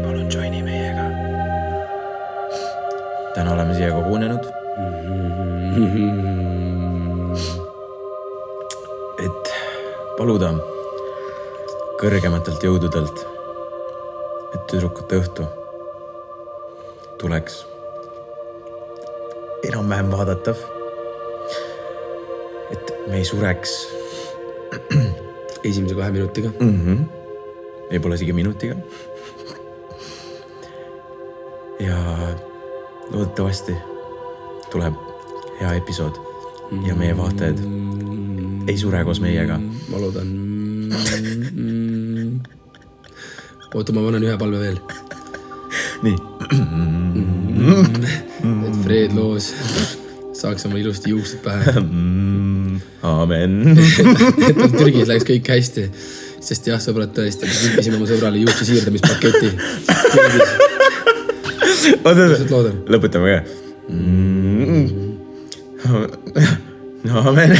Palun joini meiega. Täna oleme siia kogunenud. Et paluda kõrgematelt jõududelt, et tüdrukute õhtu tuleks enam-vähem vaadatav. Et me ei sureks esimese 2 minutiga. Võib-olla isegi minutiga. Ja loodetavasti tuleb hea episood ja meie vaatajad ei sure koos meiega. Ma loodan. Oota, ma panen ühe palve veel. Nii. Et Fred Loos saaks oma ilusti juuksed pähe. Amen. Et Türgis läks kõik hästi. Sest jah, sõbrad tõesti. Me viipisime oma sõbrale juukse siirdamispaketi. Lõputame ka. Amen.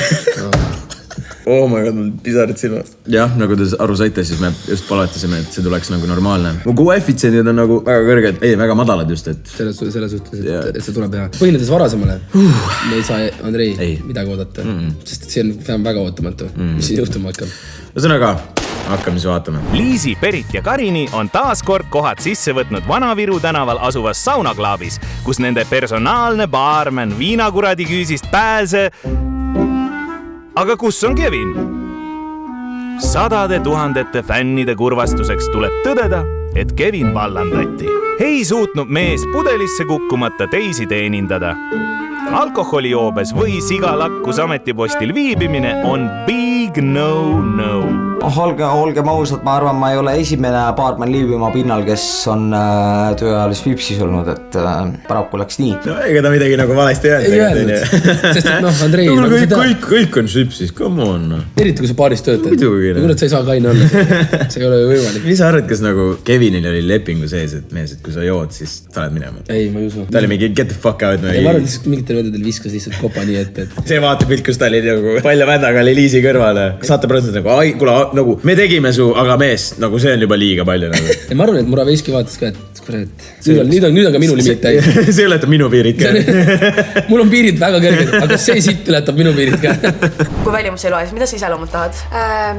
Oh my god, mul pisarid silma. Jah, nagu te aru saite, siis me just palatisime, et see tuleks nagu normaalne. Mu koefitsendid on nagu väga kõrged, väga madalad just, et selles suhtes, et see tuleb hea. Põhinedes varasemale, me ei saa Andrei midagi oodata, sest see on väga ootamatu, mis siin juhtuma hakkab. Ühesõnaga, hakkame siis vaatama. Liisi, Berit ja Karini on taas kord kohad sisse võtnud Vana-Viru tänaval asuvas saunaklaabis, kus nende personaalne baarmen viinakuradi küüsist pääse. Aga kus on Kevin? 100 000 fännide kurvastuseks tuleb tõdeda, et Kevin vallandati. Ei suutnud mees pudelisse kukkumata teisi teenindada. Alkoholijoobes või sigalakkus ametipostil viibimine on big no-no. Olgem ausad, ma arvan, ma ei ole esimene baarman Liivimaa pinnal, kes on tööajalis Vipsis olnud, et paraku läks nii. No ega ta midagi nagu valesti öelnud. Sest et Andrei... Kõik on Vipsis, come on. Eriti kui sa baaris töötad. Muidugi. Kurat, sa ei saa kaine olla. See ei ole võimalik. Mis sa arvad, kas nagu Kevinil oli lepingu sees, et mees, et kui sa jood, siis ta oled minema? Ei, ma ei usu. Ta oli mingi get the fuck out. Ma arvan, lihtsalt mingitel vedadel viskas lihtsalt kopa nii ette. See vaatepilt, kus ta oli nagu palja vändaga oli Liisi kõrvale. Saate protsendi nagu, ai, kule, nagu me tegime su, aga mees, nagu see on juba liiga palju nagu. Ja ma arvan, et Muraveiski vaatas ka, et kurat, nüüd on ka minu limiit täis. See ületab minu piirid ka. Mul on piirid väga kõrged, aga see sitt ületab minu piirid ka. Kui välimuse loes, mida sa iseloomud tahad?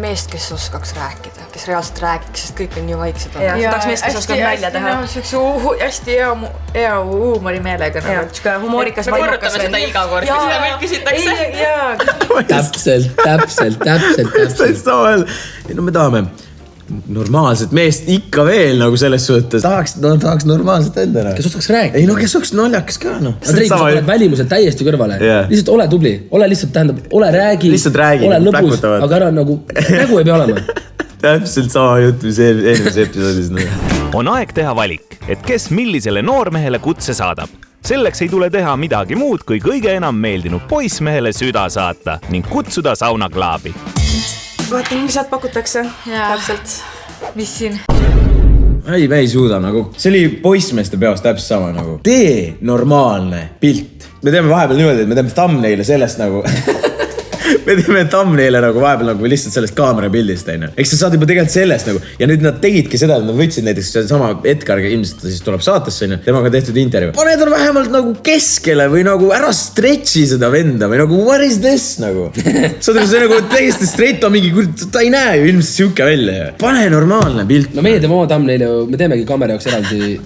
Meest, kes oskaks rääkida, kes reaalselt räägiks, sest kõik on nii vaiksed. Tahaks meest, kes oskab välja teha. Hästi hea huumorimeelega. Humoorikas me korrutame seda iga kord, kui seda meil küsitakse. Täpselt. No me tahame normaalset meest ikka veel nagu selles suhtes. Tahaks normaalset endana. Kes oskaks rääkida? Ei no, kes oskaks naljakas ka, no. Andrei, kui sa oled välimusel täiesti kõrvale. Lihtsalt ole tubli. Ole lihtsalt, tähendab, ole räägi. Lihtsalt räägi. Ole lõbus, aga ära nagu ei pea olema. Täpselt sama jutt, mis eelmises episoodis. On aeg teha valik, et kes millisele noormehele kutse saadab. Selleks ei tule teha midagi muud, kui kõige enam meeldinud poissmehele süda saata ning kutsuda saunaklaabi. Vaata, mis sealt pakutakse. Täpselt. Mis siin? Ei, me ei suuda nagu. See oli poissmeeste peos täpselt sama nagu. Tee normaalne pilt. Me teeme vahepeal niimoodi, et me teeme thumbnail'e sellest nagu... Me teeme thumbnail'e nagu vahepeal nagu lihtsalt sellest kaamera pildist, teine. Eks sa saad juba tegelikult sellest nagu. Ja nüüd nad tegidki seda, et nad võtsid näiteks sama Edgar, ilmselt siis tuleb saatesse, temaga tehtud intervju. Pane ta vähemalt nagu keskele või nagu ära stretchi seda venda või nagu what is this nagu. Saad see nagu täiesti straight on mingi, ta ei näe ju ilmselt siuke välja. Pane normaalne pilt. No meie teeme oma thumbnail'e, me teemegi kaamera jaoks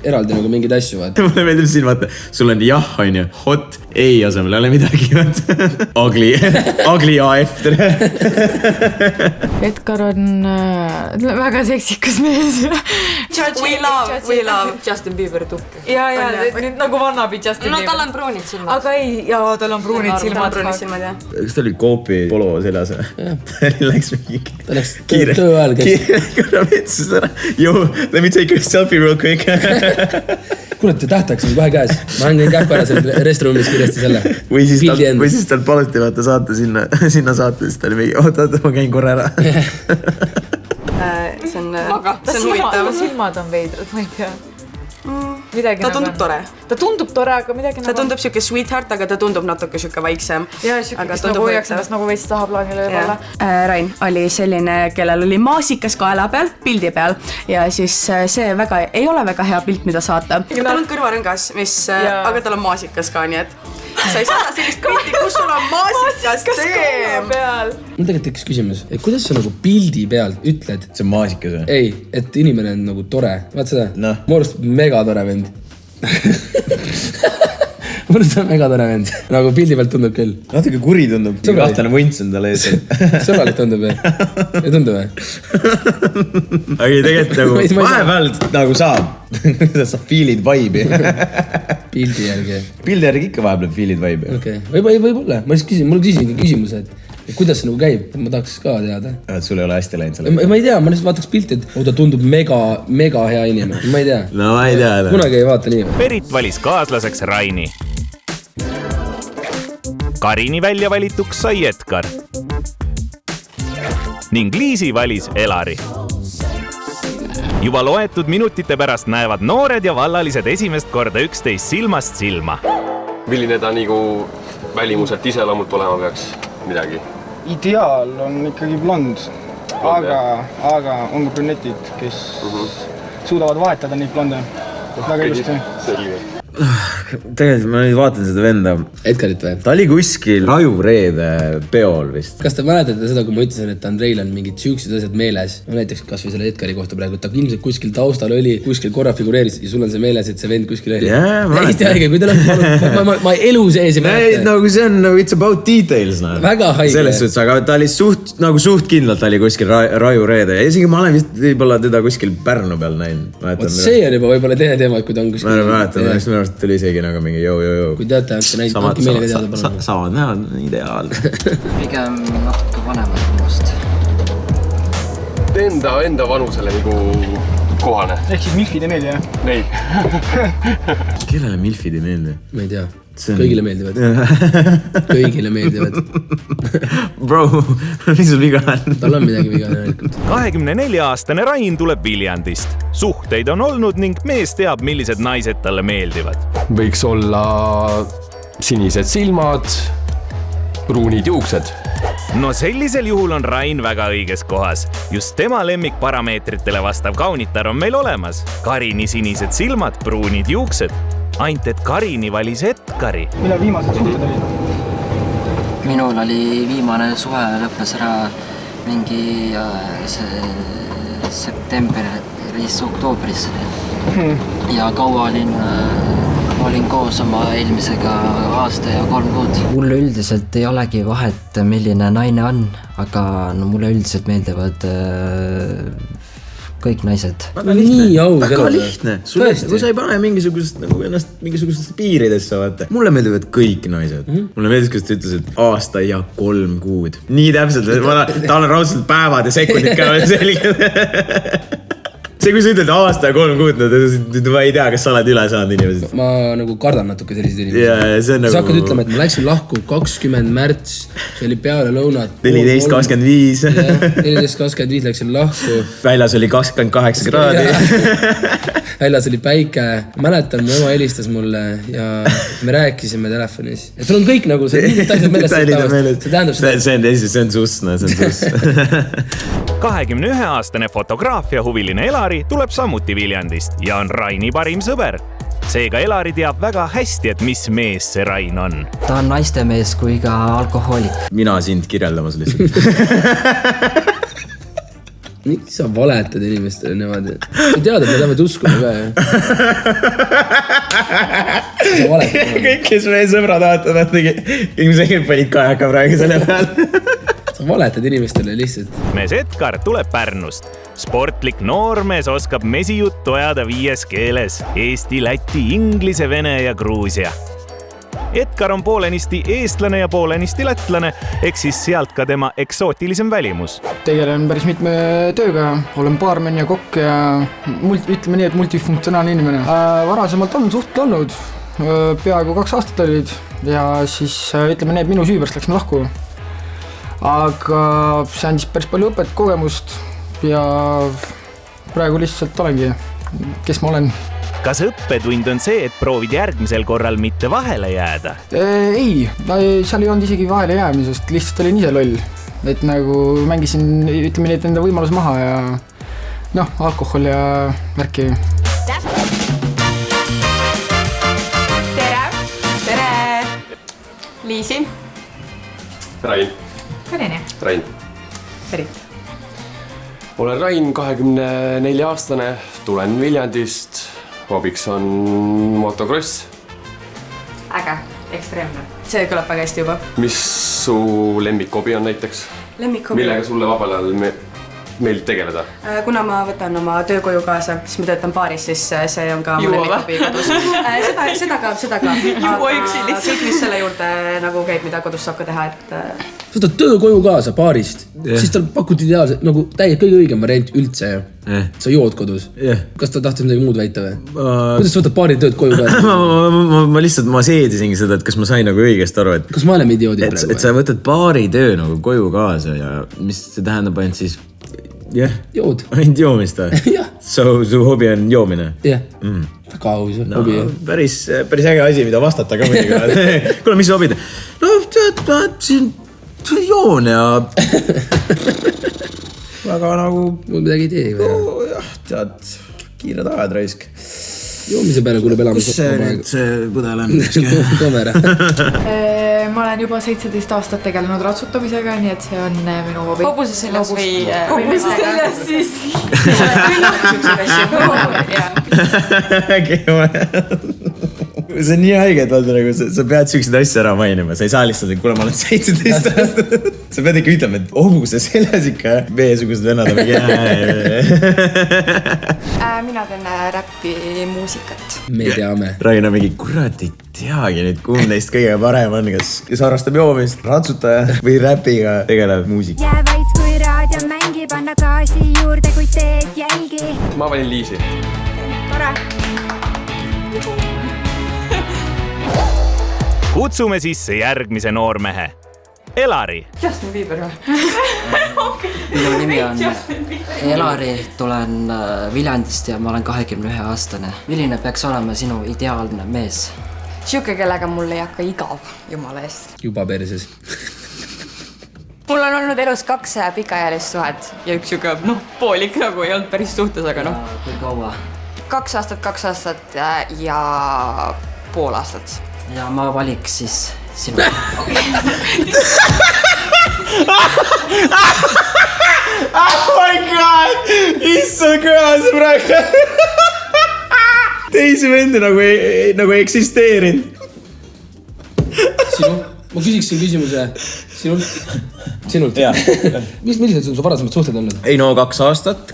eraldi nagu mingid asju. Mulle meeldib siin vaata, sul on jah, on ju, hot, ei asemel ei ole midagi. Ugly AF. Edgar on väga seksikas mees. We love Justin Bieber tukki. Ja, nüüd nagu vannabi Justin Bieber. No tal on pruunid silmad. Aga ei, tal on pruunid silmad. Kas ta oli koopi polo seljas? Ta läks mingi... Ta läks töö ajal käis. Kuna vetsus ära. Yo, let me take a selfie real quick. Kurat, see tähtaks on kohe käes. Ma hängin kähku ära selle restroomis kirjasti selle. Või siis tal paluti vaata saata sinna saate, siis ta oli mingi, oota, ma käin korra ära. See on huvitav. Silmad on veidrad, ma ei tea. midagi ta tundub tore. Ta tundub tore, aga midagi ta tundub siuke sweetheart, aga ta tundub natuke siuke vaiksem. Ja siuke, kes nagu hoiaks ennast nagu veits tahaplaanile võib-olla. Rain oli selline, kellel oli maasikas kaela peal, pildi peal ja siis see väga, ei ole väga hea pilt, mida saata. Tal on kõrvarõngas, aga tal on maasikas ka, nii et sa ei saada sellist pilti, kus sul on maasikas teem. Mul tegelikult tekkis küsimus, et kuidas sa nagu pildi pealt ütled? See on maasikas või? Ei, et inimene on nagu tore. Vaat seda? No. Mu arust mega tore vend. Mu arust on mega tore vend. Nagu pildi pealt tundub küll. Natuke kuri tundub. Kahtlane vunts on talle ees. Sõbralik tundub või? Ei tundu või? Aga tegelikult nagu vahepeal nagu saab. Sa feelid vibe'i. Pildi järgi. Pildi järgi ikka vahepeal feelid vibe'i. Okei, võib-olla. Ma küsisin küsimuse, et kuidas see nagu käib, ma tahaks ka teada. Sul ei ole hästi läinud selle. Ma ei tea, ma lihtsalt vaataks pilti, et ta tundub mega hea inimene. Ma ei tea. No ma ei tea. Kunagi ei vaata nii. Berit valis kaaslaseks Raini. Karini välja valituks sai Edgar. Ning Liisi valis Elari. Juba loetud minutite pärast näevad noored ja vallalised esimest korda üksteist silmast silma. Milline ta nagu välimuselt iseloomult olema peaks midagi? Ideaal on ikkagi blond, aga on ka brünetid, kes suudavad vahetada neid blonde. Väga ilusti. Selge. Tegelikult ma nüüd vaatan seda venda. Edgarit või? Ta oli kuskil Rajureede peol vist. Kas te mäletate seda, kui ma ütlesin, et Andreil on mingid süüksed asjad meeles? No näiteks kas või selle Edgari kohta praegu, ta ilmselt kuskil taustal oli, kuskil korra figureeris ja sul on see meeles, et see vend kuskil oli. Hästi haige, kui teil on, ma elu sees ei mäleta. Nagu see on, it's about details. Väga haige. Selles suhtes, aga ta oli suht kindlalt oli kuskil Rajureede ja isegi ma olen vist võib-olla teda kuskil Pärnu peal näinud. See on juba võib-olla teine teema, kui ta on kuskil. Ma mäletan, tuli isegi nagu mingi joo. Kui teate, andke meile teada palun. Samad näod, ideaal. Pigem natuke vanemad minust. Enda vanusele nagu kohane. Ehk siis milfid ei meeldi, jah? Nei. Kellele milfid ei meeldi? Ma ei tea. Kõigile meeldivad. Kõigile meeldivad. Bro, mis sul viga on? Tal on midagi viga näelikult. 24-aastane Rain tuleb Viljandist. Suhteid on olnud ning mees teab, millised naised talle meeldivad. Võiks olla sinised silmad, pruunid juuksed. No sellisel juhul on Rain väga õiges kohas. Just tema lemmikparameetritele vastav kaunitar on meil olemas. Karini sinised silmad, pruunid juuksed. Ainult et Karini valis Edgari. Millal viimased suhted olid? Minul oli viimane suve lõppes ära mingi septembris, oktoobris. Ja kaua olin koos oma eelmisega aasta ja 3 kuud. Mulle üldiselt ei olegi vahet, milline naine on, aga mulle üldiselt meeldivad kõik naised. Nii au. Väga lihtne. Kui sa ei pane mingisugust nagu ennast mingisugustesse piiridesse, vaata. Mulle meeldivad kõik naised. Mulle meeldis, kus ta ütles, et aasta ja 3 kuud. Nii täpselt. Ta on raudselt päevad ja sekundid ka veel selged. See, kui sa ütled aasta ja 3 kuud, ma ei tea, kas sa oled üle saanud inimesed. Ma nagu kardan natuke sellised inimesed. Ja see on nagu... Sa hakkad ütlema, et ma läksin lahku 20 märts, see oli peale lõunat. 14.25. 14.25 läksin lahku. Väljas oli 28 kraadi. Väljas oli päike. Mäletan, mu ema helistas mulle ja me rääkisime telefonis. Et sul on kõik nagu, see on meelest. See tähendab seda. See on sussna, see on suss. 21-aastane fotograafia huviline Elari tuleb samuti Viljandist ja on Raini parim sõber. Seega Elari teab väga hästi, et mis mees see Rain on. Ta on naistemees kui ka alkohoolik. Mina sind kirjeldamas lihtsalt. Miks sa valetad inimestele niimoodi? Sa tead, et me tahame uskuma ka, Sa valetad. Kõik, kes meie sõbrad vaatavad, ilmselt panid kajaka praegu selle peal. Sa valetad inimestele lihtsalt. Mees Edgar tuleb Pärnust. Sportlik noormees oskab mesijuttu ajada 5 keeles. Eesti, läti, inglise, vene ja gruusia. Edgar on poolenisti eestlane ja poolenisti lätlane, eks siis sealt ka tema eksootilisem välimus. Tegelen päris mitme tööga, olen baarmen ja kokk ja ütleme nii, et multifunktsionaalne inimene. Varasemalt on suhted olnud, peaaegu 2 aastat olid ja siis ütleme nii, et minu süü pärast läksin lahku. Aga see andis päris palju õpet, kogemust ja praegu lihtsalt olengi, kes ma olen. kas õppetund on see, et proovid järgmisel korral mitte vahele jääda? Ei, seal ei olnud isegi vahele jäämisest, lihtsalt olin ise loll. Et nagu mängisin, ütleme nii, et enda võimalus maha ja alkohol ja märki. Tere! Liisi. Rain. Karini. Rain. Berit. Olen Rain, 24-aastane, tulen Viljandist. Hobiks on motocross. Äge, ekstreemne. See kõlab väga hästi juba. Mis su lemmikhobi on näiteks? Lemmikhobi? Millega sulle vabal ajal meeldib tegeleda? Kuna ma võtan oma töökoju kaasa, siis ma töötan baaris, siis see on ka mu lemmikhobi kodus. Seda ka. Juua üksi lihtsalt. Kõik, mis selle juurde nagu käib, mida kodus saab ka teha, et... Sa võtad töökoju kaasa baarist, siis tal pakut ideaalselt, nagu kõige õigem variant üldse. Sa jood kodus. Kas ta tahtis midagi muud väita või? Kuidas sa võtad baari tööd koju kaasa? Ma lihtsalt, ma seedisingi seda, et kas ma sain nagu õigest aru, et... Kas ma olen idioodi praegu? Et sa võtad baari töö nagu koju kaasa ja mis see tähendab ainult siis... Jood. Ainult joomist või? Su hobi on joomine? Väga aus hobi. Päris äge asi, mida vastata ka mõniga. Kuule, mis hobid? No, tead, siin joon ja... Väga nagu... Mul midagi ei tee või? Jah, tead, kiired ajad raisk. Joomise peale kuuleb elamus. Kus see põdel on? Toome ära. Ma olen juba 17 aastat tegelenud ratsutamisega, nii et see on minu hobi. Hobuse seljas või... Hobuse seljas siis. See on nii haige, et vaata nagu sa pead süksid asja ära mainima. Sa ei saa lihtsalt, et kuule, ma olen 17 aastat. Sa pead ikka ütlema, et hobuse seljas ikka meiesugused vennad on mingi... Mina teen räppi muusikat. Me teame. Raina mingi, kurat ei teagi nüüd, kumb neist kõige parem on, kes harrastab joomist, ratsutaja või räpiga tegeleb muusik. Jää vaid kui raadio mängib, anna gaasi juurde, kui teed jälgi. Ma valin Liisi. Tore. Kutsume sisse järgmise noormehe. Elari. Justin Bieber või? Minu nimi on Elari, tulen Viljandist ja ma olen 21-aastane. Milline peaks olema sinu ideaalne mees? Siuke, kellega mul ei hakka igav, jumala eest. Juba perses. Mul on olnud elus 2 pikaajalist suhet ja üks siuke, poolik nagu ei olnud päris suhtes, aga Kui kaua? 2 aastat ja pool aastat. Ja ma valiks siis sinu. Oh my god! Issand kõlas praegu! Teisi vendi nagu ei eksisteerinud. Sinu? Ma küsiksin küsimuse sinult. Millised on su varasemad suhted olnud? Ei no 2 aastat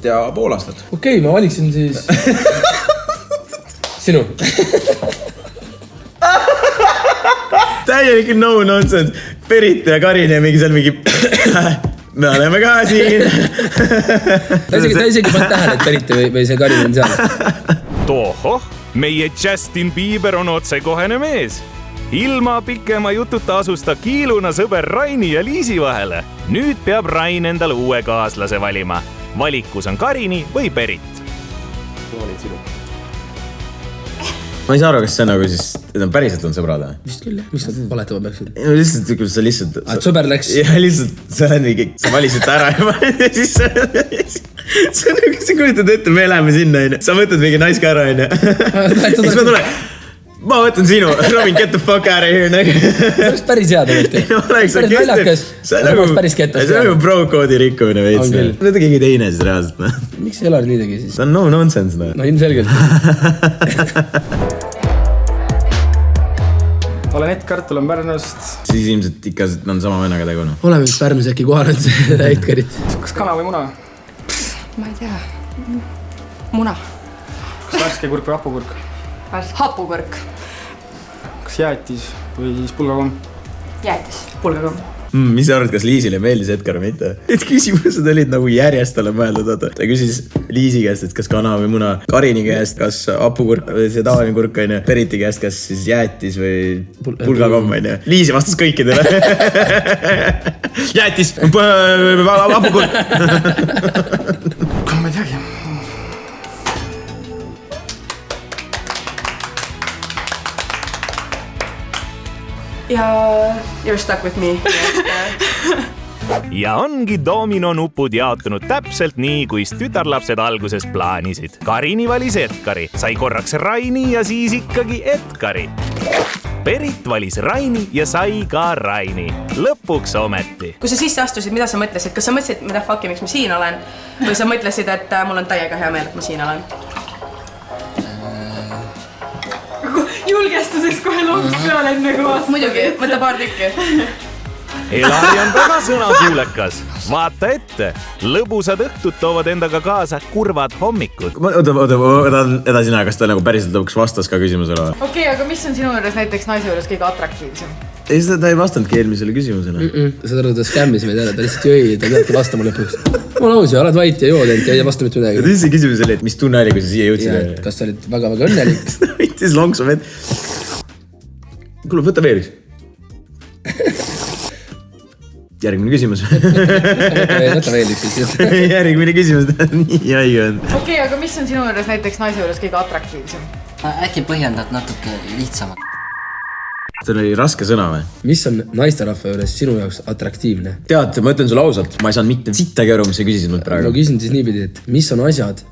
ja pool aastat. Okei, ma valiksin siis... Sinu. Täielik no nonsense. Berit ja Karin ja mingi seal mingi... Me oleme ka siin. Ta isegi pannud tähele, et Berit või see Karin on seal. Tohoh, meie Justin Bieber on otsekohene mees. Ilma pikema jututa asus ta kiiluna sõber Raini ja Liisi vahele. Nüüd peab Rain endale uue kaaslase valima. Valikus on Karini või Berit. Ma valin sinu. Ma ei saa aru, kas see nagu siis... Need päriselt on sõbrad, või? Vist küll, jah. Miks sa valetama peaksid? Lihtsalt, sa lihtsalt... Sõber läks... Ja lihtsalt, sa oled mingi... Sa valisid ta ära ja siis sa... See on nagu, sa kujutad ette, me läheme sinna, on. Sa võtad mingi naiska ära, on. Siis ma tulen... Ma võtan sinu, Robin, get the fuck out of here, nagu. See oleks päris hea tegelikult. Päris naljakas. See on nagu bro-koodi rikkumine veits. Need on keegi teine siis reaalselt. Miks Elari nii tegi siis? See on no nonsense, no. No ilmselgelt. Olen Edgar, tulen Pärnust. Siis ilmselt ikka on sama vennaga tegu, no. Oleme vist Pärnus äkki kohanud Edgarit. Kas kana või muna? Ma ei tea. Muna. Kas värske kurk või hapukurk? Hapukurk. Kas jäätis või siis pulgakomm? Jäätis. Pulgakomm. Mis sa arvad, kas Liisile meeldis Edgar või mitte? Need küsimused olid nagu järjest talle mõeldud. Ta küsis Liisi käest, et kas kana või muna. Karini käest, kas hapukurk või see tavaline kurk, on. Beriti käest, kas siis jäätis või pulgakomm, on. Liisi vastas kõikidele. Jäätis, hapukurk. Ma ei teagi. ja you're stuck with me. Ja ongi dominonupud jaotunud täpselt nii, kuis tütarlapsed alguses plaanisid. Karini valis Edgari, sai korraks Raini ja siis ikkagi Edgari. Berit valis Raini ja sai ka Raini. Lõpuks ometi. Kui sa sisse astusid, mida sa mõtlesid? Kas sa mõtlesid, mida fucki, miks ma siin olen? Või sa mõtlesid, et mul on täiega hea meel, et ma siin olen? Julgestuseks kohe loomist peale enne kohast. Muidugi, võta paar tükki. Elari on väga sõnakuulekas. Vaata ette, lõbusad õhtud toovad endaga kaasa kurvad hommikud. Oota, edasi näe, kas ta nagu päriselt lõpuks vastas ka küsimusele? Okei, aga mis on sinu juures näiteks naise juures kõige atraktiivsem? Ei, seda ta ei vastandki eelmisele küsimusele. Seda ta skämmis meid ära, ta lihtsalt jõi, ta peabki vastama lõpuks. Ma lausi, oled vait ja joodent ja ei vasta mitte midagi. Tõsi küsimus oli, et mis tunne oli, kui sa siia jõudsid? Kas sa olid väga-väga õnnelik? Võttis lonksu vett. Kuule, võta veel üks. Järgmine küsimus. Võta veel üks. Järgmine küsimus, nii haige on. Okei, aga mis on sinu juures näiteks naise juures kõige atraktiivsem? Äkki põhjendad natuke lihtsamalt. See oli raske sõna või? Mis on naisterahva juures sinu jaoks atraktiivne? Tead, ma ütlen sulle ausalt, ma ei saanud mitte sittagi aru, mis sa küsisid mult praegu. Ma küsin siis niipidi, et mis on asjad,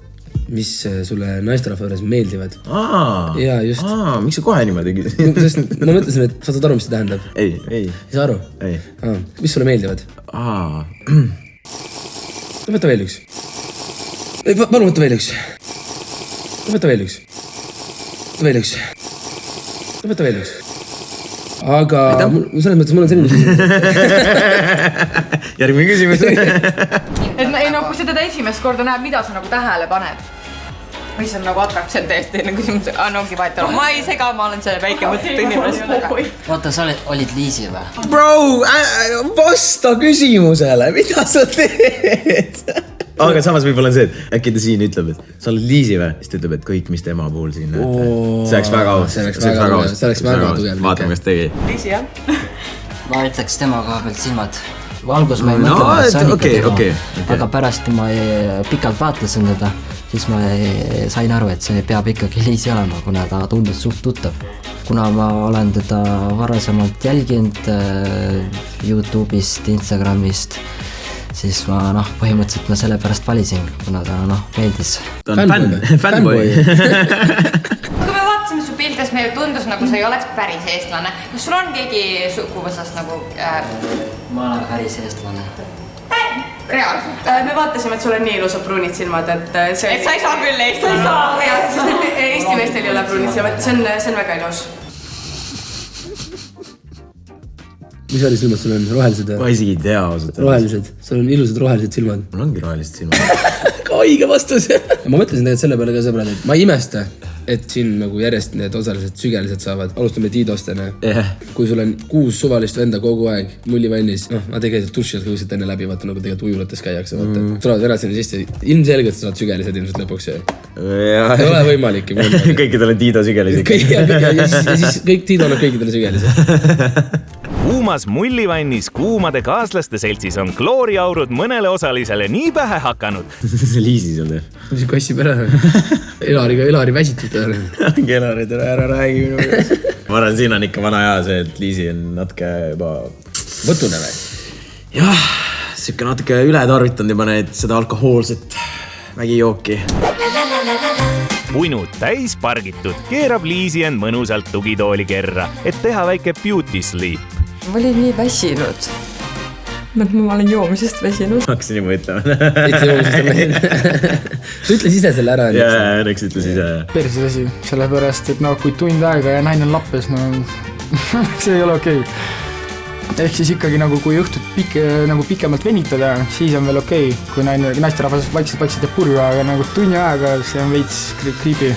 mis sulle naisterahva juures meeldivad? Jaa, just. Miks sa kohe niimoodi küsid? Ma mõtlesin, et sa saad aru, mis see tähendab. Ei. Ei saa aru? Ei. Mis sulle meeldivad? Võta veel üks. Palun võta veel üks. Võta veel üks. Võta veel üks. Võta veel üks. Aga selles mõttes mul on selline küsimus. Järgmine küsimus. Kui sa teda esimest korda näed, mida sa nagu tähele paned? Mis on nagu atraktiivne täiesti enne küsimus. Ongi vahet olla. Ma ei sega, ma olen see väike mõttetu inimene. Oota, sa olid Liisi või? Bro, vasta küsimusele, mida sa teed? Aga samas võib-olla on see, et äkki ta siin ütleb, et sa oled Liisi või? Siis ta ütleb, et kõik, mis tema puhul siin näete. See oleks väga aus. See oleks väga tugev. Vaatame, kas tegi. Liisi, jah? Ma ütleks tema koha pealt silmad. Valgus ma ei mõtle, et sa olid tema. Aga pärast, kui ma pikalt vaatlesin teda, siis ma sain aru, et see peab ikkagi Liisi olema, kuna ta tundus suht tuttav. Kuna ma olen teda varasemalt jälginud YouTube'ist, Instagramist, siis ma põhimõtteliselt ma selle pärast valisin, kuna ta meeldis. Ta on fanboy. Kui me vaatasime su pildes, meile tundus nagu sa ei oleks päris eestlane. Kas sul on keegi suguvõsast nagu... Ma olen päris eestlane. Reaalselt. Me vaatasime, et sul on nii ilusad pruunid silmad, et see... Et sa ei saa küll Eesti. Sa ei saa. Eesti meestel ei ole pruunid silmad, see on väga ilus. Mis väri silmad sul on? Rohelised? Ma isegi ei tea ausalt. Rohelised. Sul on ilusad rohelised silmad. Mul ongi rohelised silmad. Ka õige vastus. Ma mõtlesin tegelikult selle peale ka sõbrad, et ma ei imesta, et siin nagu järjest need osalised sügelised saavad. Alustame Tiidostena. Kui sul on 6 suvalist venda kogu aeg mullivannis, ma tegelikult dušilt kõusid enne läbi, vaata nagu tegelikult ujulates käiakse, vaata. Tulevad ära sinna sisse, ilmselgelt sa saad sügelised ilmselt lõpuks. Ei ole võimalik. Kõikidel on Tiido sügelised. Ja siis kõik Tiido on kõikidele sügelised. Kuumas mullivannis kuumade kaaslaste seltsis on klooriaurud mõnele osalisele nii pähe hakanud. See Liisi seal teeb. Mis kassib ära? Elari väsitud. Ongi Elari, ära räägi minu. Ma arvan, siin on ikka vana hea see, et Liisi on natuke juba... Võtune või? Jah, siuke natuke ületarvitanud juba neid seda alkohoolset vägijooki. Puinud täis pargitud, keerab Liisi end mõnusalt tugitooli kerra, et teha väike beauty sleep. Ma olin nii väsinud. Ma olen joomisest väsinud. Hakkasin juba ütlema. Sa ütles ise selle ära. Jaa, õnneks ütles ise. Perses asi, sellepärast, et kui tund aega ja naine on lappes, see ei ole okei. Ehk siis ikkagi kui õhtut pikemalt venitada, siis on veel okei. Kui naisterahvas vaikselt teeb purju, aga tunni aega see on veits creepy.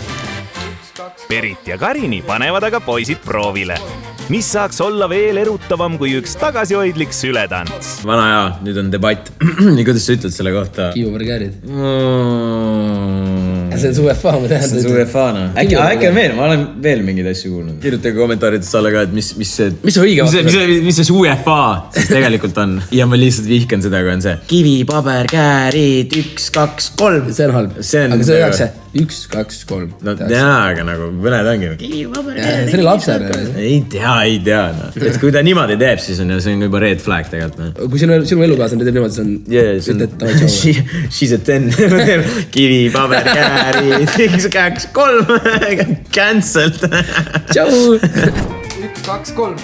Berit ja Karini panevad aga poisid proovile. Mis saaks olla veel erutavam kui üks tagasihoidlik sületants? Vana hea, nüüd on debatt. Nii kuidas sa ütled selle kohta? Kiivubargäärid. See on UEFA, ma tean. See on UEFA-na. Äkki on veel, ma olen veel mingeid asju kuulnud. Kirjutage kommentaarides alla ka, et mis see UEFA siis tegelikult on. Ja ma lihtsalt vihkan seda, kui on see kivi, paber, käärid, 1, 2, 3. See on halb. Aga see tehakse 1, 2, 3. No jaa, aga nagu mõned ongi. See oli lapsena. Ei tea. Et kui ta niimoodi teeb, siis on juba red flag tegelikult. Kui sinu elukaaslane teeb niimoodi, siis on... She's a 10. Kivi, paber, kääri, 1, 2, 3. Cancelled. Tšau. 1, 2, 3.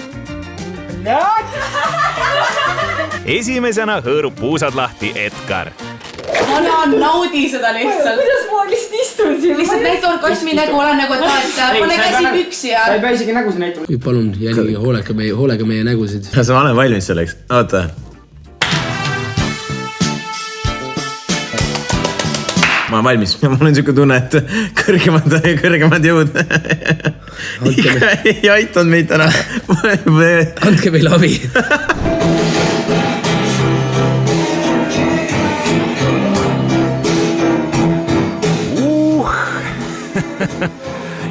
Esimesena hõõrub puusad lahti Edgar. Naudi seda lihtsalt. Kuidas ma lihtsalt istun siin? Lihtsalt näita orgasmi nägu, olen nagu, et pane käsi püksi ja... Sa ei pea isegi nägusid näitama. Palun jälgige hoolega meie nägusid. Sa olen valmis selleks. Oota. Ma olen valmis. Mul on siuke tunne, et kõrgemad jõud. Ei aitanud meid täna. Andke meile abi.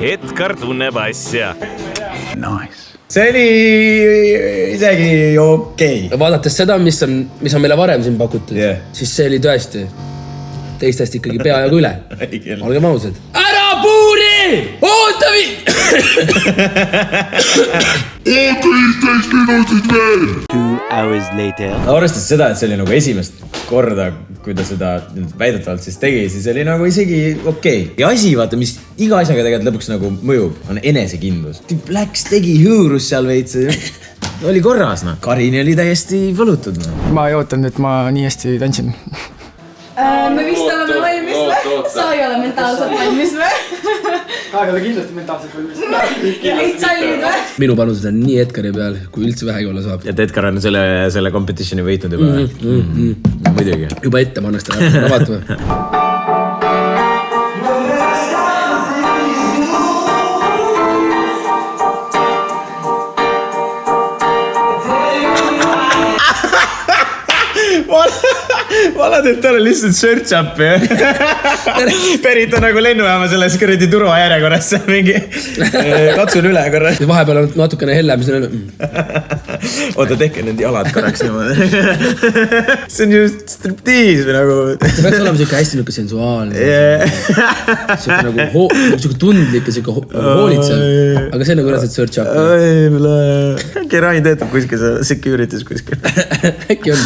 Edgar tunneb asja. Nice. See oli isegi okei. Vaadates seda, mis on meile varem siin pakutud, siis see oli tõesti teistest ikkagi peaaegu üle. Olgem ausad. Ära puuri! Oota 15 minutit veel! 2 hours later. Arvestades seda, et see oli nagu esimest korda, kui ta seda väidetavalt siis tegi, siis oli nagu isegi okei. Ja asi, vaata, mis iga asjaga tegelikult lõpuks nagu mõjub, on enesekindlus. Tüüp läks, tegi hõõrus seal veits. Oli korras, noh. Karini oli täiesti võlutud, noh. Ma ei ootanud, et ma nii hästi tantsin. Me vist oleme valmis või? Sa ei ole mentaalselt valmis või? Ka ei ole kindlasti mentaalselt valmis. Neid sallid või? Minu panused on nii Edgari peal, kui üldse vähegi olla saab. Et Edgar on selle competitioni võitnud juba. Muidugi. Juba ette pannaks ta ära, vaatame. Vala teeb talle lihtsalt search up'i. Perit on nagu lennujaama selles kõredi turva järjekorras. Katsun üle korra. Vahepeal on natukene hellem. Oota, tehke need jalad korraks niimoodi. See on just striptiis või nagu... See peaks olema siuke hästi niuke sensuaalne. Siuke nagu siuke tundlik ja siuke hoolitsev. Aga see on nagu ülesed search up'i. Äkki Rain töötab kuskil seal securities kuskil. Äkki on.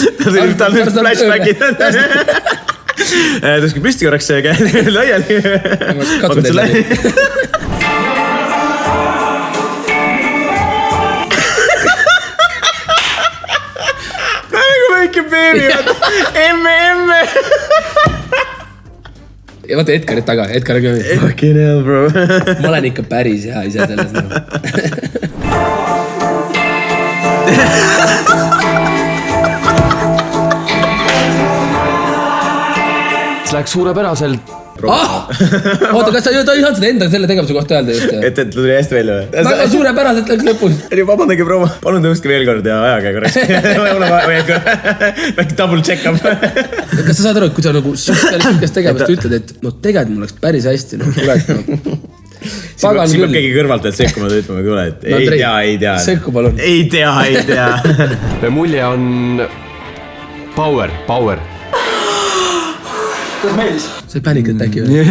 Ta on nüüd flashbackid. Tõuske püsti korraks käed laiali. Katsu teile. Nagu väike beebi. Emme. Ja vaata Edgarit taga. Edgar on ka. Fucking hell, bro. Ma olen ikka päris hea ise selles. Läks suurepäraselt. Oota, kas ta ei saanud seda enda selle tegevuse kohta öelda just? Et tuli hästi välja või? Väga suurepäraselt läks lõpus. Vabandage, proua. Palun tõuske veel kord ja ajage korraks. Väike double check up. Kas sa saad aru, et kui sa nagu sükest tegevust ütled, et no tegelikult mul läks päris hästi. Siin peab keegi kõrvalt veel sekkuma, ta ütlema kuule, et ei tea. Sekku palun. Ei tea. Mulje on power. Kuidas meeldis? See panic attacki või?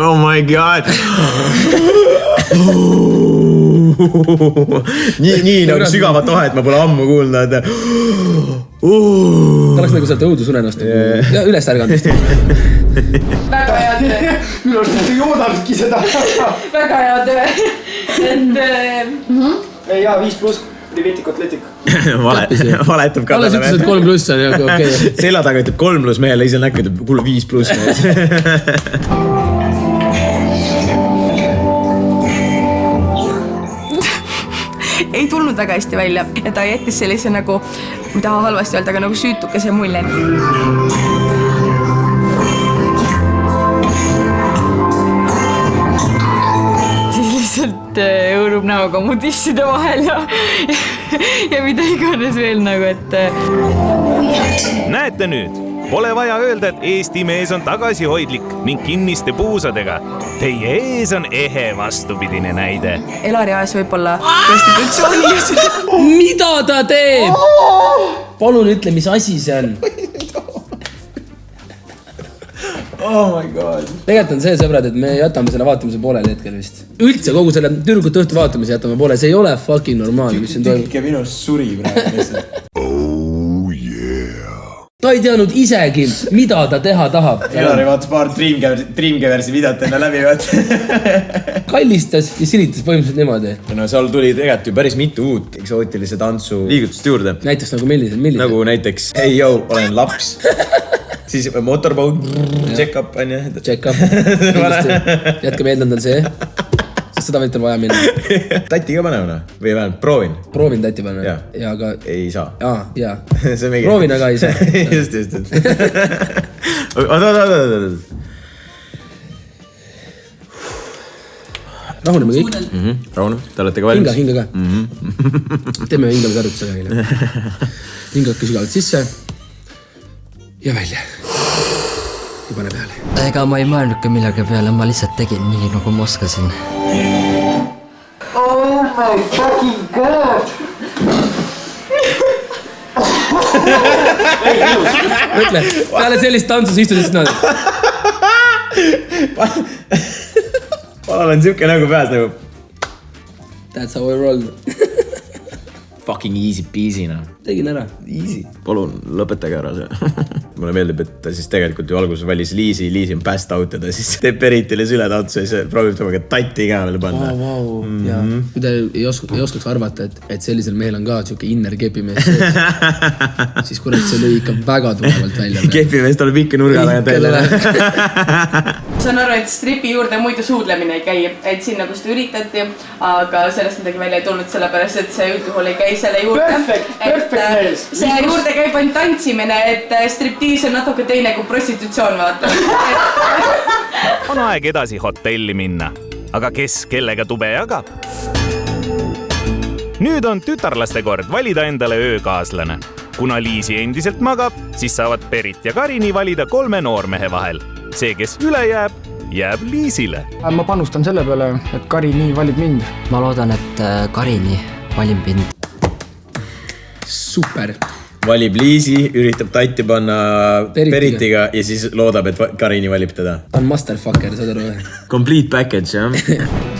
Oh my god. Nii nagu sügavat ohet ma pole ammu kuulnud. Ta oleks nagu sealt õudusunenast ja üles ärgandist. Väga hea töö. Minu arust ei oodanudki seda. Väga hea töö. Ei jaa, 5+. Divitik atletik. Valetab ka. Alles ütles, et 3+ on ju okei. Sella taga ütleb 3+, mehele ise näkku ütleb kuule 5+. Ei tulnud väga hästi välja ja ta jättis sellise nagu, mida halvasti öelda, aga nagu süütukese mulje. Lihtsalt õõrub näoga mu tisside vahel ja mida iganes veel nagu, et... Näete nüüd, pole vaja öelda, et Eesti mees on tagasihoidlik ning kinniste puusadega. Teie ees on ehe vastupidine näide. Elari ajas võib olla prostitutsioonis. Mida ta teeb? Palun ütle, mis asi see on? Oh my god. Tegelikult on see, sõbrad, et me jätame selle vaatamise pooleli hetkel vist. Üldse kogu selle tüdrukute õhtu vaatamise jätame poole. See ei ole fucking normaalne, mis siin toimub. Tükk ja minust suri praegu. Ta ei teadnud isegi, mida ta teha tahab. Elari vaatas paar Dreamgiversi videot enne läbi. Kallistas ja silitas põhimõtteliselt niimoodi. No seal tuli tegelikult ju päris mitu uut eksootilise tantsu liigutust juurde. Näiteks nagu millised? Nagu näiteks, hey yo, olen laps. Siis motorboat, check up on ju. Check up. Jätke meeldanud on see. Seda võib tal vaja minna. Tatti ka panema või vähemalt proovin. Proovin tatti panema. Ja aga ei saa. Jaa. Proovin aga ei saa. Just. Oot. Rahuneme kõik. Rahuneme, te olete ka valmis. Hinga ka. Teeme hingamise arvutuse kõigile. Hingake sügavalt sisse. Ja välja. Ja pane peale. Ega ma ei mõelnud ka millegi peale, ma lihtsalt tegin nii, nagu ma oskasin. Oh my fucking god! Mõtle, peale sellist tantsus istusid sinna. Palal on siuke nagu peas nagu. That's how I roll. Fucking easy peasy noh. Tegin ära. Easy. Palun, lõpetage ära see. Mulle meeldib, et ta siis tegelikult ju alguses valis Liisi on passed out ja ta siis teeb Peritile sületantsu ja siis proovib temaga tatti ka veel panna. Kui te ei oskaks arvata, et sellisel mehel on ka siuke inner kepimees, siis kurat see lõi ikka väga tugevalt välja. Kepimees tuleb ikka nurga tagant välja. Saan aru, et stripi juurde muidu suudlemine ei käi, et siin nagu seda üritati, aga sellest midagi välja ei tulnud sellepärast, et see üldjuhul ei käi selle juurde. Perfect. See juurde käib ainult tantsimine, et striptiis on natuke teine kui prostitutsioon, vaata. On aeg edasi hotelli minna, aga kes kellega tube jagab? Nüüd on tütarlaste kord valida endale öökaaslane. Kuna Liisi endiselt magab, siis saavad Perit ja Karini valida 3 noormehe vahel. See, kes üle jääb Liisile. Ma panustan selle peale, et Karini valib mind. Ma loodan, et Karini valib mind. Super. Valib Liisi, üritab tatti panna Peritiga ja siis loodab, et Karini valib teda. Ta on masterfucker, saad aru? Complete package, jah?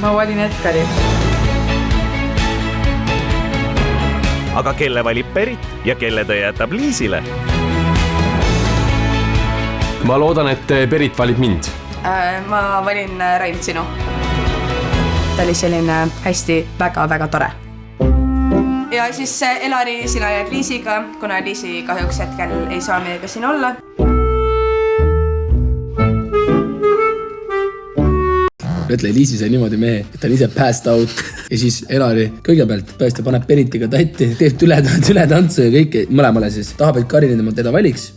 Ma valin Edgari. Aga kelle valib Perit ja kelle ta jätab Liisile? Ma loodan, et Perit valib mind. Ma valin Rain sinu. Ta oli selline hästi väga tore. Ja siis Elari, sina jääd Liisiga, kuna Liisi kahjuks hetkel ei saa meiega siin olla. Ütle, Liisi sai niimoodi mehe, et ta on ise passed out ja siis Elari kõigepealt tõesti paneb Peritiga tatti, teeb tületantsu ja kõike mõlemale siis. Tahab, et Karini teda valiks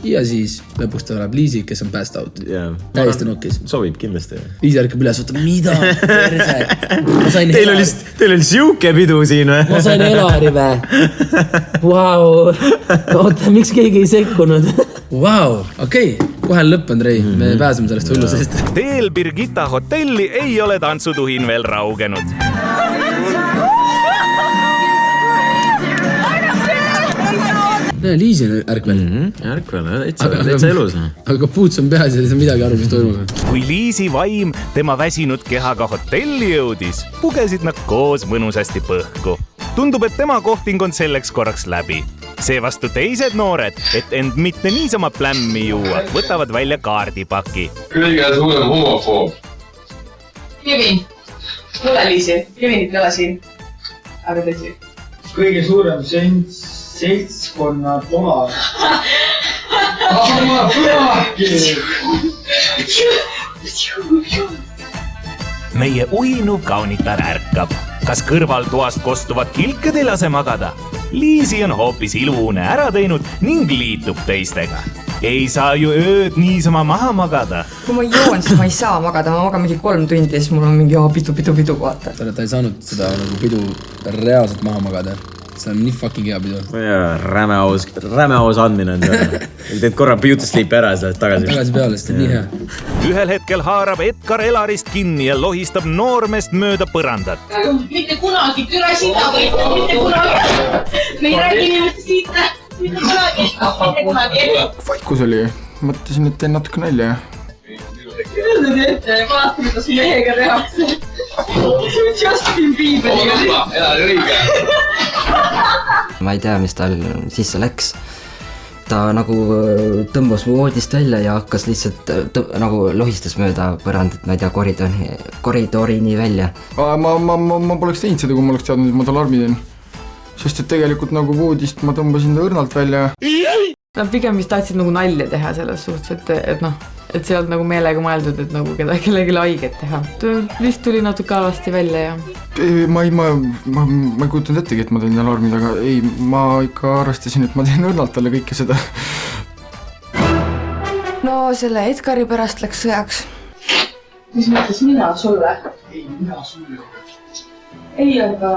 ja siis lõpuks ta tuleb Liisi, kes on passed out. Täiesti nokkis. Sobib kindlasti. Liisi ärkab üles, oota, mida? Teil oli siuke pidu siin või? Ma sain Elari või? Vau. Oota, miks keegi ei sekkunud? Vau, okei. Kohe on lõppenud, Rei. Me pääseme sellest hullusest. Teel Birgitta hotelli ei ole tantsutuhin veel raugenud. Liisi on ärkvel. Ärkvel, täitsa elus. Aga puuts on peas ja siis on midagi aru, mis toimub. Kui Liisi vaim tema väsinud kehaga hotelli jõudis, pugesid nad koos mõnusasti põhku. Tundub, et tema kohting on selleks korraks läbi. Seevastu teised noored, et end mitte niisama plämmi juua, võtavad välja kaardipaki. Kõige suurem homofoob. Kevin, tule Liisi. Kevinit ei ole siin. Aga tõsi. Kõige suurem seltskonna toa. Ma põlaki! Meie uinuv kaunitar ärkab. Kas kõrvaltoast kostuvad kilked ei lase magada? Liisi on hoopis iluune ära teinud ning liitub teistega. Ei saa ju ööd niisama maha magada. Kui ma joon, siis ma ei saa magada. Ma magan mingi 3 tundi ja siis mul on mingi pidu, vaata. Ta ei saanud seda pidu reaalselt maha magada. See on nii fucking hea pidu. Räme aus andmine on see. Teed korra beauty sleep ära ja sa tagasi. Tagasi peale, sest on nii hea. Ühel hetkel haarab Edgar Elarist kinni ja lohistab noormest mööda põrandat. Mitte kunagi, türa sina võita, mitte kunagi. Me ei räägi inimeste siit, mitte kunagi. Vaikus oli, mõtlesin, et teen natuke nalja. Mida te teete? Vaata, mida su mehega tehakse. Justin Bieberiga. Ma ei tea, mis tal sisse läks. Ta nagu tõmbas mu voodist välja ja hakkas lihtsalt nagu lohistas mööda põrandat, ma ei tea, koridorini välja. Ma poleks teinud seda, kui ma oleks teadnud, et ma tal armi teen. Sest et tegelikult nagu voodist ma tõmbasin ta õrnalt välja. Nad pigem vist tahtsid nagu nalja teha selles suhtes, et noh, et see ei olnud nagu meelega mõeldud, et nagu kellelegi haiget teha. Vist tuli natuke alasti välja ja... Ma ei kujutanud ettegi, et ma teen alarmid, aga ei, ma ikka arvestasin, et ma teen õrnalt talle kõike seda. No selle Edgari pärast läks sõjaks. Mis mõttes mina sulle? Ei, mina sulle. Ei, aga...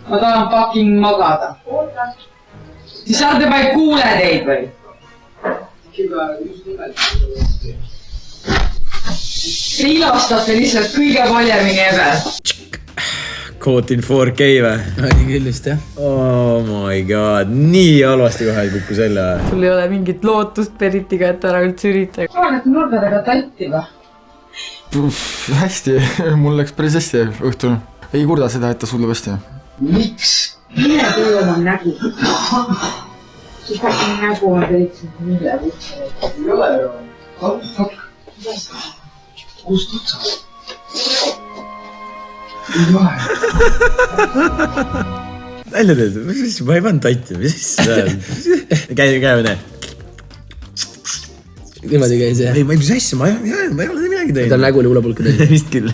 Ma tahan fucking magada. Siis saate ma ei kuule teid või? Te ilastate lihtsalt kõige paljemini ebel. Caught in 4K või? Oli küll just, jah. Oh my god, nii halvasti kohe kukku selle. Sul ei ole mingit lootust Peritiga, et ära üldse ürita. Paanete nurgadega tatti või? Hästi, mul läks päris hästi õhtul. Ei kurda seda, et ta sulle hästi. Miks? Mine tee oma nägu. Siis äkki nägu on teitselt mille võtse. Ei ole ju. Kust otsas? Ei ole. Välja teed, ma ei pannud tatti, mis käime näe. Niimoodi käis, jah? Ei, mis asja, ma ei ole midagi teinud. Ta nägu oli hulepulka teinud. Vist küll.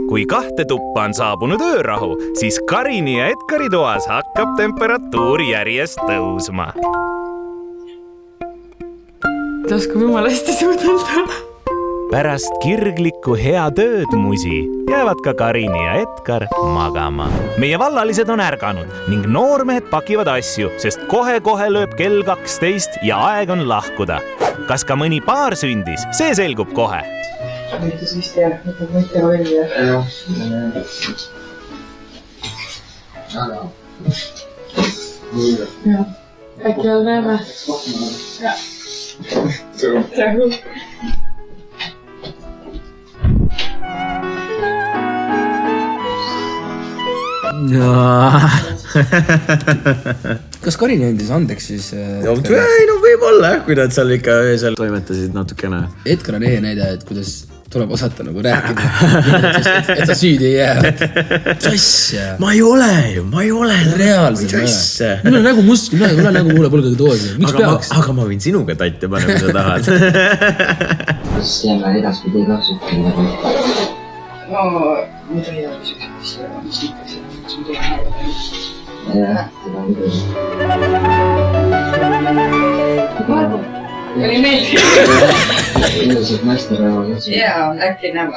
Kui 2 tuppa on saabunud öörahu, siis Karini ja Edgari toas hakkab temperatuur järjest tõusma. Ta oskab jumala hästi suudelda. Pärast kirglikku hea tööd musi jäävad ka Karini ja Edgar magama. Meie vallalised on ärganud ning noormehed pakivad asju, sest kohe-kohe lööb kell 12 ja aeg on lahkuda. Kas ka mõni paar sündis, see selgub kohe. Võitis vist jah, võtab mõttega välja. Jah. Äkki all näeme. Tšau. Kas Karini andis andeks siis? Ei, no võib-olla, kui nad seal ikka öösel toimetasid natukene. Edgar on näide, et kuidas tuleb osata nagu rääkida, et sa süüdi ei jää. Mis asja? Ma ei ole ju, ma ei ole. Reaalselt. Mul on nägu must, mul on nägu hulepulgaga toosi. Miks peaks? Aga ma võin sinuga tatte panna, kui sa tahad. Kas jääme edaspidi ka suhtlema? No, mida ei ole süksest, mis ikka see jah, seda on küll. Oli meeldiv. Ilusad naistepäeval. Jaa, äkki näeme.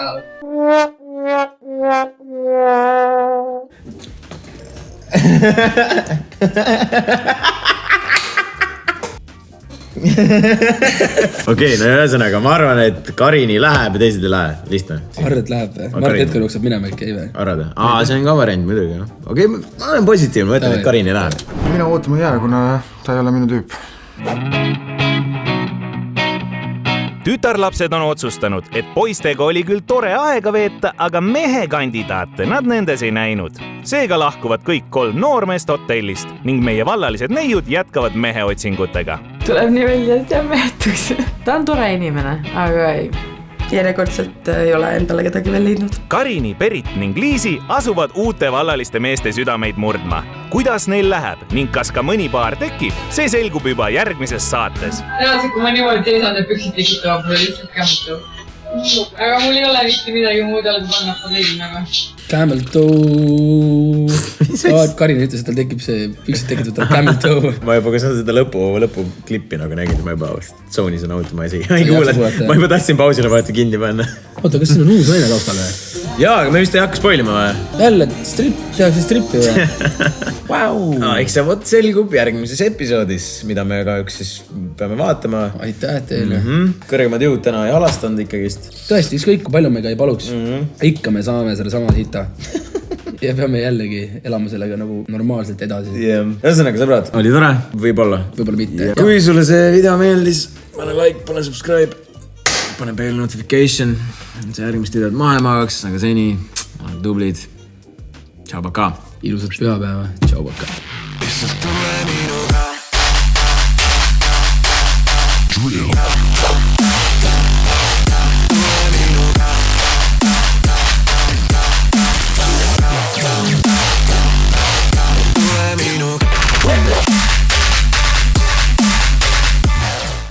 Okei, no ühesõnaga, ma arvan, et Karini läheb ja teised ei lähe. Lihtne. Arvad, et läheb või? Ma arvan, et Edgar jookseb minema ikka ei või? Arvad, see on ka variant muidugi. Okei, ma olen positiivne, ma ütlen, et Karini läheb. Mina ootama ei jää, kuna ta ei ole minu tüüp. Tütarlapsed on otsustanud, et poistega oli küll tore aega veeta, aga mehe kandidaate nad nendes ei näinud. Seega lahkuvad kõik 3 noormeest hotellist ning meie vallalised neiud jätkavad mehe otsingutega. Tuleb nii välja, et jääb mehetuks. Ta on tore inimene, aga järjekordselt ei ole endale kedagi veel leidnud. Karini, Berit ning Liisi asuvad uute vallaliste meeste südameid murdma. Kuidas neil läheb ning kas ka mõni paar tekib, see selgub juba järgmises saates. Reaalselt, kui ma niimoodi seisan, et püksid tekitavad, mulle lihtsalt kämmutu. Aga mul ei ole mitte midagi muud, kui panna padeerinaga. Camel toe. Karin ütles, et tal tekib see püksid tekitab tal camel toe. Ma juba, kui sa seda lõpuklippi nagu nägid, ma juba Sony sõna auto, ma ei kuule. Ma juba tahtsin pausile vaata kinni panna. Oota, kas siin on uus naine taustal või? Jaa, aga me vist ei hakka spoilima või? Jälle, tehakse strippi või? Wow. Eks see võt selgub järgmises episoodis, mida me kahjuks siis peame vaatama. Aitäh teile. Kõrgemad jõud täna ei halastanud ikkagist. Tõesti, ükskõik kui palju me ka ei paluks. Ikka me saame selle sama sita. Ja peame jällegi elama sellega nagu normaalselt edasi. Ühesõnaga, sõbrad, oli tore? Võib-olla mitte. Kui sulle see video meeldis, pane like, pane subscribe, pane bell notification. See järgmist videot maailmagaks, aga seni oled tublid. Tšau, baka. Ilusat pühapäeva. Tšau, baka. Lihtsalt tule minuga.